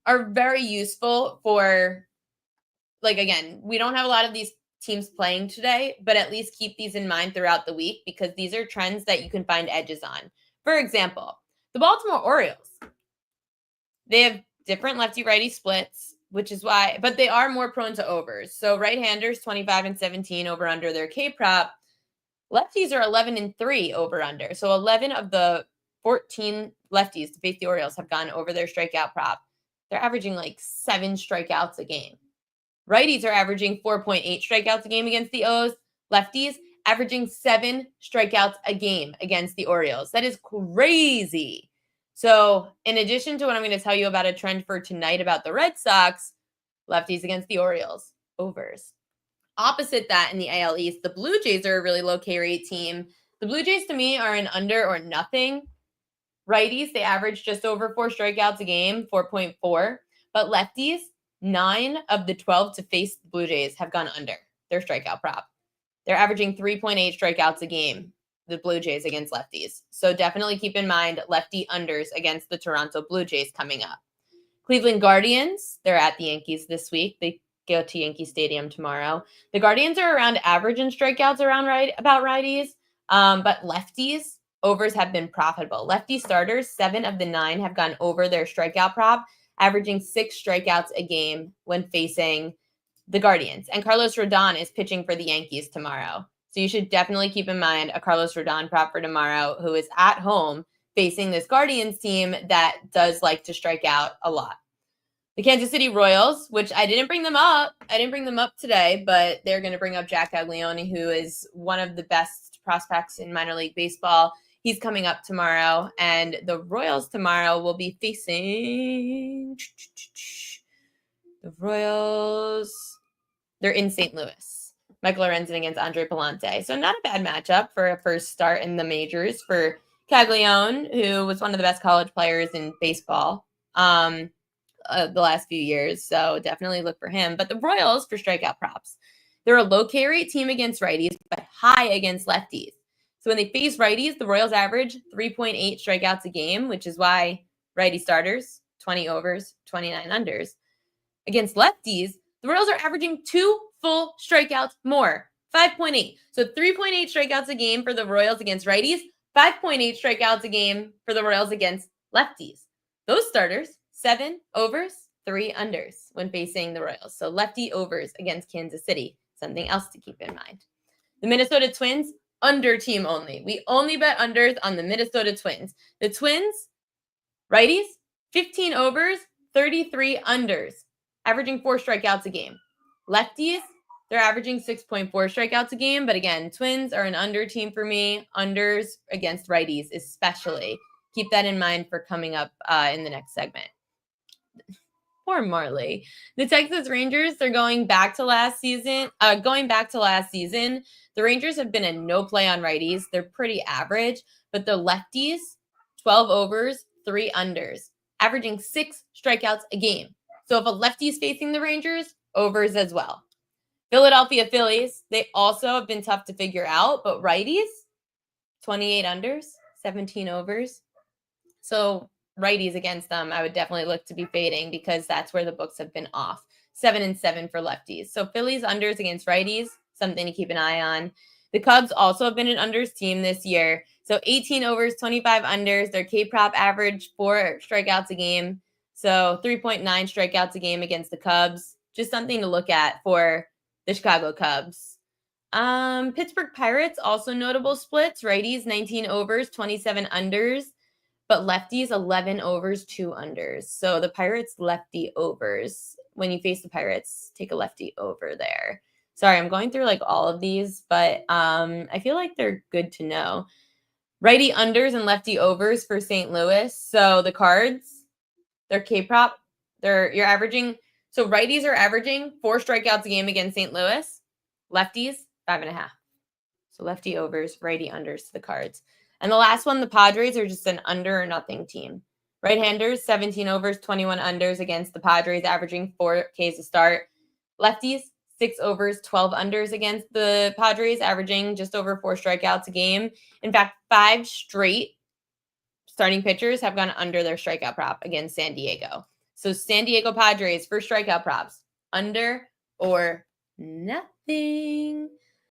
are very useful for, like, again, we don't have a lot of these teams playing today, but at least keep these in mind throughout the week because these are trends that you can find edges on. For example, the Baltimore Orioles, they have different lefty-righty splits, which is why, but they are more prone to overs. So right-handers, 25 and 17 over under their K-prop. Lefties are 11 and 3 over under. So 11 of the 14 lefties to face the Orioles have gone over their strikeout prop. They're averaging like 7 strikeouts a game. Righties are averaging 4.8 strikeouts a game against the O's. Lefties averaging 7 strikeouts a game against the Orioles. That is crazy. So in addition to what I'm going to tell you about a trend for tonight about the Red Sox, lefties against the Orioles, overs. Opposite that in the AL East, the Blue Jays are a really low K rate team. The Blue Jays to me are an under or nothing. Righties, they average just over 4 strikeouts a game, 4.4. But lefties, 9 of the 12 to face the Blue Jays have gone under their strikeout prop. They're averaging 3.8 strikeouts a game, the Blue Jays against lefties. So definitely keep in mind lefty unders against the Toronto Blue Jays coming up. Cleveland Guardians, they're at the Yankees this week. They go to Yankee Stadium tomorrow. The Guardians are around average in strikeouts about righties, but lefties, overs have been profitable. Lefty starters, 7 of the 9 have gone over their strikeout prop, averaging 6 strikeouts a game when facing the Guardians. And Carlos Rodon is pitching for the Yankees tomorrow. So you should definitely keep in mind a Carlos Rodon prop for tomorrow who is at home facing this Guardians team that does like to strike out a lot. The Kansas City Royals, which I didn't bring them up. I didn't bring them up today, but they're going to bring up Jack Caglione, who is one of the best prospects in minor league baseball. He's coming up tomorrow, and the Royals tomorrow will be facing the Royals. They're in St. Louis. Michael Lorenzen against Andre Palante. So not a bad matchup for a first start in the majors for Caglione, who was one of the best college players in baseball the last few years. So definitely look for him. But the Royals for strikeout props. They're a low K rate team against righties, but high against lefties. So when they face righties, the Royals average 3.8 strikeouts a game, which is why righty starters, 20 overs, 29 unders. Against lefties, the Royals are averaging 2 full strikeouts more, 5.8. So 3.8 strikeouts a game for the Royals against righties, 5.8 strikeouts a game for the Royals against lefties. Those starters, 7 overs, 3 unders when facing the Royals. So lefty overs against Kansas City, something else to keep in mind. The Minnesota Twins, under team only. We only bet unders on the Minnesota Twins. The Twins, righties, 15 overs, 33 unders, averaging 4 strikeouts a game. Lefties, they're averaging 6.4 strikeouts a game. But again, Twins are an under team for me. Unders against righties especially. Keep that in mind for coming up in the next segment. Poor Marley. The Texas Rangers, they're going back to last season. The Rangers have been a no play on righties. They're pretty average, but the lefties, 12 overs, 3 unders, averaging 6 strikeouts a game. So if a lefty's facing the Rangers, overs as well. Philadelphia Phillies, they also have been tough to figure out, but righties, 28 unders, 17 overs. So righties against them, I would definitely look to be fading because that's where the books have been off. 7 and 7 for lefties. So Phillies unders against righties, something to keep an eye on. The Cubs also have been an unders team this year. So 18 overs, 25 unders. Their K-prop average 4 strikeouts a game. So 3.9 strikeouts a game against the Cubs. Just something to look at for the Chicago Cubs. Pittsburgh Pirates, also notable splits. Righties, 19 overs, 27 unders. But lefties, 11 overs, 2 unders. So the Pirates lefty overs. When you face the Pirates, take a lefty over there. Sorry, I'm going through like all of these, but I feel like they're good to know. Righty unders and lefty overs for St. Louis. So the Cards, their K-prop, you're averaging. So righties are averaging 4 strikeouts a game against St. Louis. Lefties, 5.5. So lefty overs, righty unders to the Cards. And the last one, the Padres are just an under or nothing team. Right-handers, 17 overs, 21 unders against the Padres, averaging 4 Ks a start. Lefties, 6 overs, 12 unders against the Padres, averaging just over 4 strikeouts a game. In fact, 5 straight starting pitchers have gone under their strikeout prop against San Diego. So San Diego Padres for strikeout props, under or nothing.